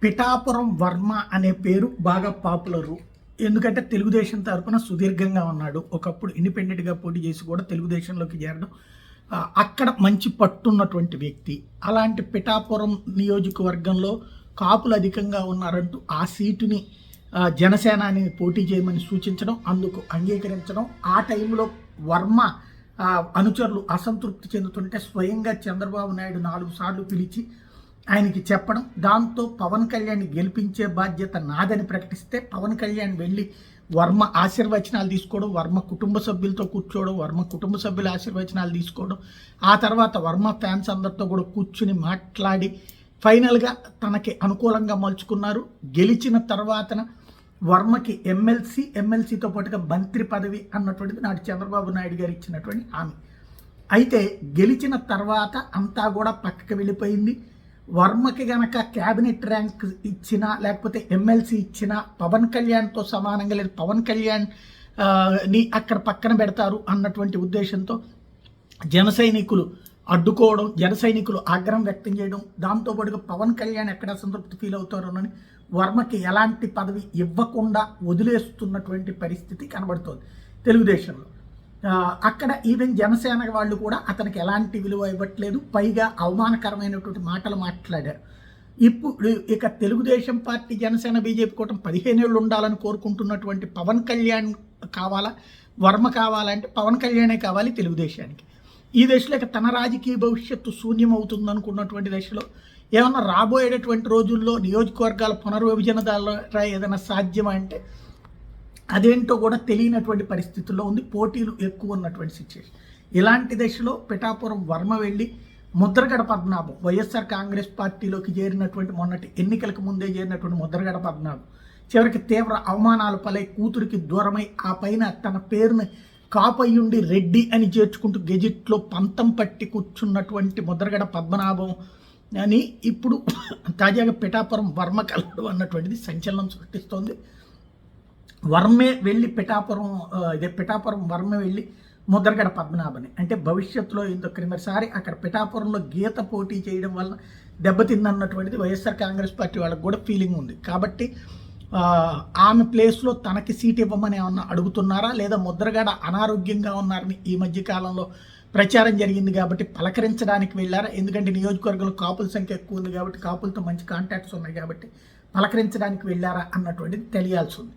పిఠాపురం వర్మ అనే పేరు బాగా పాపులరు. ఎందుకంటే తెలుగుదేశం తరపున సుదీర్ఘంగా ఉన్నాడు. ఒకప్పుడు ఇండిపెండెంట్గా పోటీ చేసి కూడా తెలుగుదేశంలోకి చేరడం, అక్కడ మంచి పట్టున్నటువంటి వ్యక్తి. అలాంటి పిఠాపురం నియోజకవర్గంలో కాపులు అధికంగా ఉన్నారంటూ ఆ సీటుని జనసేనాని పోటీ చేయమని సూచించడం, అందుకు అంగీకరించడం. ఆ టైంలో వర్మ అనుచరులు అసంతృప్తి చెందుతుంటే స్వయంగా చంద్రబాబు నాయుడు 4 సార్లు పిలిచి ఆయనకి చెప్పడం, దాంతో పవన్ కళ్యాణ్ గెలిపించే బాధ్యత నాదని ప్రకటిస్తే పవన్ కళ్యాణ్ వెళ్ళి వర్మ ఆశీర్వచనాలు తీసుకోవడం, వర్మ కుటుంబ సభ్యులతో కూర్చోవడం, వర్మ కుటుంబ సభ్యుల ఆశీర్వచనాలు తీసుకోవడం, ఆ తర్వాత వర్మ ఫ్యాన్స్ అందరితో కూడా కూర్చుని మాట్లాడి ఫైనల్గా తనకి అనుకూలంగా మలుచుకున్నారు. గెలిచిన తర్వాతన వర్మకి ఎమ్మెల్సీతో పాటుగా మంత్రి పదవి అన్నటువంటిది నాటి చంద్రబాబు నాయుడు గారు ఇచ్చినటువంటి హామీ. అయితే గెలిచిన తర్వాత అంతా కూడా పక్కకి వెళ్ళిపోయింది. వర్మకి గనక క్యాబినెట్ ర్యాంక్ ఇచ్చినా లేకపోతే ఎమ్మెల్సీ ఇచ్చినా పవన్ కళ్యాణ్తో సమానంగా లేదు, పవన్ కళ్యాణ్ ని అక్కడ పక్కన పెడతారు అన్నటువంటి ఉద్దేశంతో జన సైనికులు అడ్డుకోవడం, జన సైనికులు ఆగ్రహం వ్యక్తం చేయడం, దాంతోపాటుగా పవన్ కళ్యాణ్ ఎక్కడ అసంతృప్తి ఫీల్ అవుతారోనని వర్మకి ఎలాంటి పదవి ఇవ్వకుండా వదిలేస్తున్నటువంటి పరిస్థితి కనబడుతోంది తెలుగుదేశంలో. అక్కడ ఈవెన్ జనసేన వాళ్ళు కూడా అతనికి ఎలాంటి విలువ ఇవ్వట్లేదు, పైగా అవమానకరమైనటువంటి మాటలు మాట్లాడారు. ఇప్పుడు ఇక తెలుగుదేశం పార్టీ, జనసేన, బీజేపీ కూటమి 15 ఏళ్ళు ఉండాలని కోరుకుంటున్నటువంటి పవన్ కళ్యాణ్ కావాలా, వర్మ కావాలంటే పవన్ కళ్యాణే కావాలి తెలుగుదేశానికి. ఈ దశలో ఇక తన రాజకీయ భవిష్యత్తు శూన్యం అవుతుంది అనుకున్నటువంటి దశలో ఏమన్నా రాబోయేటటువంటి రోజుల్లో నియోజకవర్గాల పునర్విభజన ద్వారా ఏదైనా సాధ్యమా అంటే అదేంటో కూడా తెలియనటువంటి పరిస్థితుల్లో ఉంది. పోటీలు ఎక్కువ ఉన్నటువంటి సిచ్యువేషన్. ఇలాంటి దశలో పిఠాపురం వర్మ వెళ్ళి ముద్రగడ పద్మనాభం వైఎస్ఆర్ కాంగ్రెస్ పార్టీలోకి చేరినటువంటి మొన్నటి ఎన్నికలకు ముందే చేరినటువంటి ముద్రగడ పద్మనాభం చివరికి తీవ్ర అవమానాలు పలై కూతురికి దూరమై ఆ పైన తన పేరుని కాపయ్యుండి రెడ్డి అని చేర్చుకుంటూ గెజిట్లో పంతం పట్టి కూర్చున్నటువంటి ముద్రగడ పద్మనాభం అని ఇప్పుడు తాజాగా పిఠాపురం వర్మ కలవడం అన్నటువంటిది సంచలనం సృష్టిస్తోంది. వర్మే వెళ్ళి పిఠాపురం వర్మ వెళ్ళి ముద్రగడ పద్మనాభని అంటే భవిష్యత్తులో క్రిందసారి అక్కడ పిఠాపురంలో గీత పోటీ చేయడం వల్ల దెబ్బతిందన్నటువంటిది వైఎస్ఆర్ కాంగ్రెస్ పార్టీ వాళ్ళకి కూడా ఫీలింగ్ ఉంది. కాబట్టి ఆమె ప్లేస్లో తనకి సీట్ ఇవ్వమని ఏమన్నా అడుగుతున్నారా, లేదా ముద్రగడ అనారోగ్యంగా ఉన్నారని ఈ మధ్యకాలంలో ప్రచారం జరిగింది కాబట్టి పలకరించడానికి వెళ్ళారా? ఎందుకంటే నియోజకవర్గంలో కాపుల సంఖ్య ఎక్కువ ఉంది కాబట్టి, కాపులతో మంచి కాంటాక్ట్స్ ఉన్నాయి కాబట్టి పలకరించడానికి వెళ్ళారా అన్నటువంటిది తెలియాల్సి ఉంది.